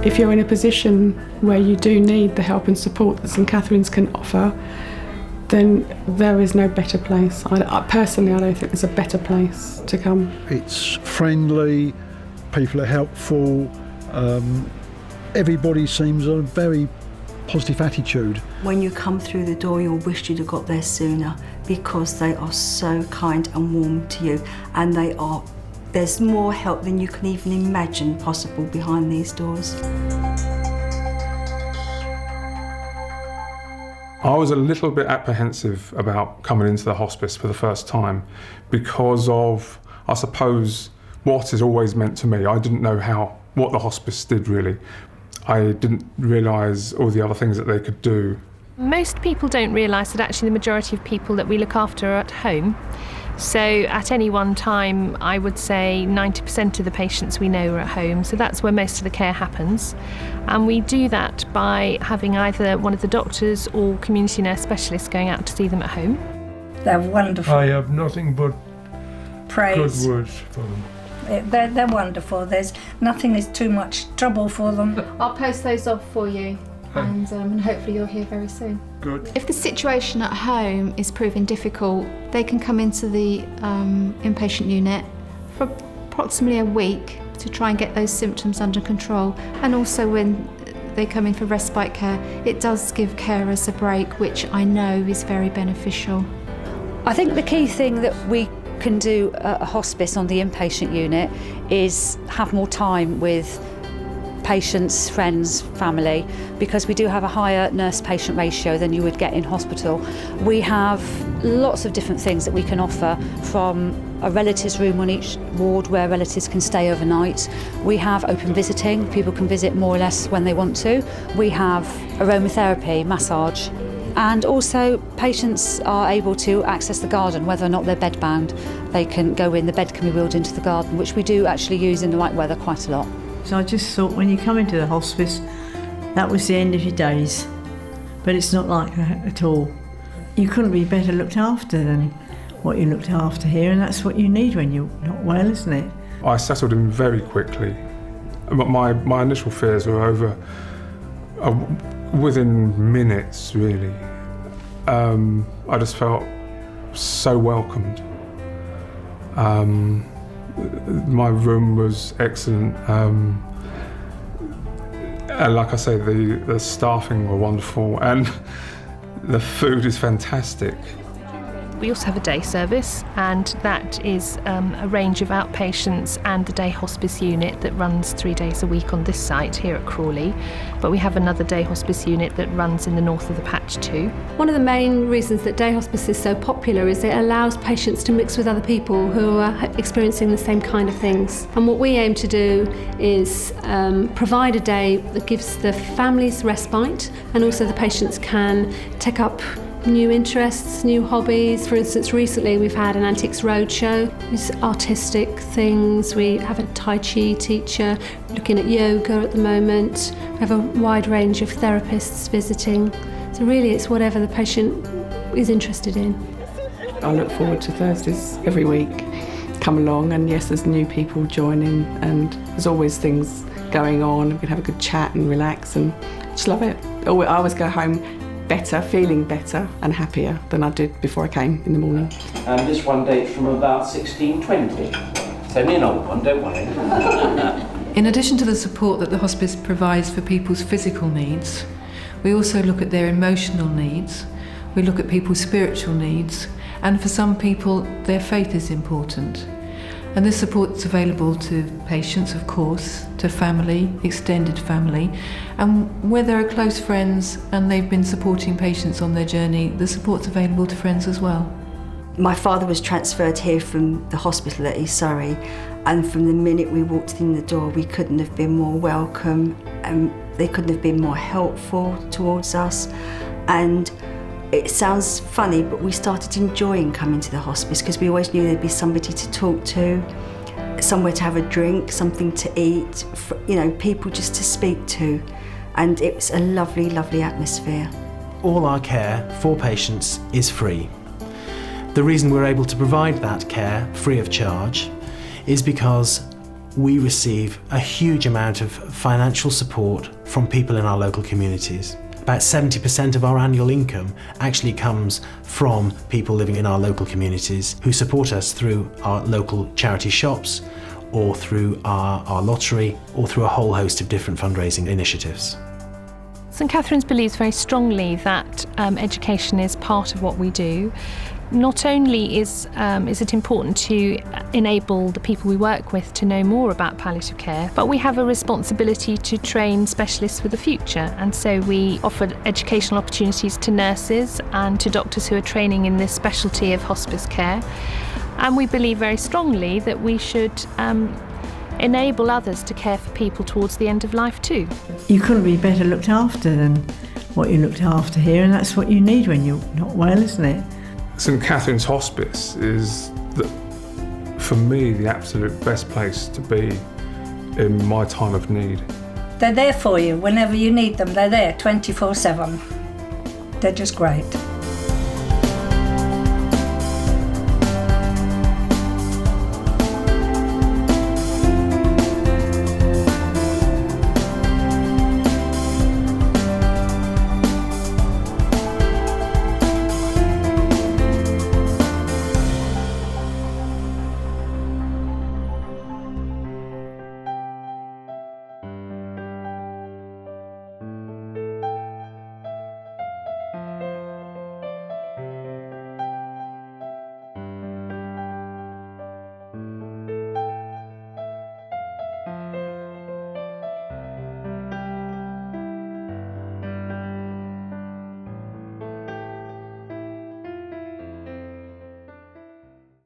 If you're in a position where you do need the help and support that St Catherine's can offer, then there is no better place. Personally, I don't think there's a better place to come. It's friendly, people are helpful, everybody seems a very positive attitude. When you come through the door, you'll wish you'd have got there sooner, because they are so kind and warm to you, and there's more help than you can even imagine possible behind these doors. I was a little bit apprehensive about coming into the hospice for the first time because of, I suppose, what is always meant to me. I didn't know what the hospice did really. I didn't realise all the other things that they could do. Most people don't realise that actually the majority of people that we look after are at home. So at any one time, I would say 90% of the patients we know are at home, so that's where most of the care happens. And we do that by having either one of the doctors or community nurse specialists going out to see them at home. They're wonderful. I have nothing but praise. Good words for them. They're wonderful. There's nothing is too much trouble for them. I'll post those off for you, and hopefully you'll hear very soon. Good. If the situation at home is proving difficult, they can come into the inpatient unit for approximately a week to try and get those symptoms under control. And also when they come in for respite care, it does give carers a break, which I know is very beneficial. I think the key thing that we can do at a hospice on the inpatient unit is have more time with patients, friends, family, because we do have a higher nurse-patient ratio than you would get in hospital. We have lots of different things that we can offer, from a relatives room on each ward where relatives can stay overnight. We have open visiting, people can visit more or less when they want to. We have aromatherapy, massage, and also patients are able to access the garden, whether or not they're bedbound. They can go in, the bed can be wheeled into the garden, which we do actually use in the right weather quite a lot. So I just thought when you come into the hospice, that was the end of your days. But it's not like that at all. You couldn't be better looked after than what you looked after here, and that's what you need when you're not well, isn't it? I settled in very quickly. But my initial fears were over within minutes, really. I just felt so welcomed. My room was excellent. And like I say, the staffing were wonderful, and the food is fantastic. We also have a day service, and that is a range of outpatients and the day hospice unit that runs 3 days a week on this site here at Crawley. But we have another day hospice unit that runs in the north of the patch too. One of the main reasons that day hospice is so popular is it allows patients to mix with other people who are experiencing the same kind of things. And what we aim to do is provide a day that gives the families respite, and also the patients can take up new interests, new hobbies. For instance, recently we've had an antiques roadshow. It's artistic things. We have a Tai Chi teacher looking at yoga at the moment. We have a wide range of therapists visiting. So really it's whatever the patient is interested in. I look forward to Thursdays every week. Come along, and yes, there's new people joining, and there's always things going on. We can have a good chat and relax, and I just love it. I always go home better, feeling better and happier than I did before I came in the morning. And this one dates from about 1620. It's only an old one, don't worry. In addition to the support that the hospice provides for people's physical needs, we also look at their emotional needs, we look at people's spiritual needs, and for some people their faith is important. And this support is available to patients, of course, to family, extended family, and where there are close friends and they've been supporting patients on their journey, the support's available to friends as well. My father was transferred here from the hospital at East Surrey, and from the minute we walked in the door, we couldn't have been more welcome, and they couldn't have been more helpful towards us. And it sounds funny, but we started enjoying coming to the hospice because we always knew there'd be somebody to talk to, somewhere to have a drink, something to eat, you know, people just to speak to. And it was a lovely, lovely atmosphere. All our care for patients is free. The reason we're able to provide that care free of charge is because we receive a huge amount of financial support from people in our local communities. About 70% of our annual income actually comes from people living in our local communities who support us through our local charity shops, or through our lottery, or through a whole host of different fundraising initiatives. St Catherine's believes very strongly that education is part of what we do. Not only is it important to enable the people we work with to know more about palliative care, but we have a responsibility to train specialists for the future. And so we offer educational opportunities to nurses and to doctors who are training in this specialty of hospice care. And we believe very strongly that we should enable others to care for people towards the end of life too. You couldn't be better looked after than what you looked after here, and that's what you need when you're not well, isn't it? St Catherine's Hospice is, for me, the absolute best place to be in my time of need. They're there for you whenever you need them. They're there 24/7. They're just great.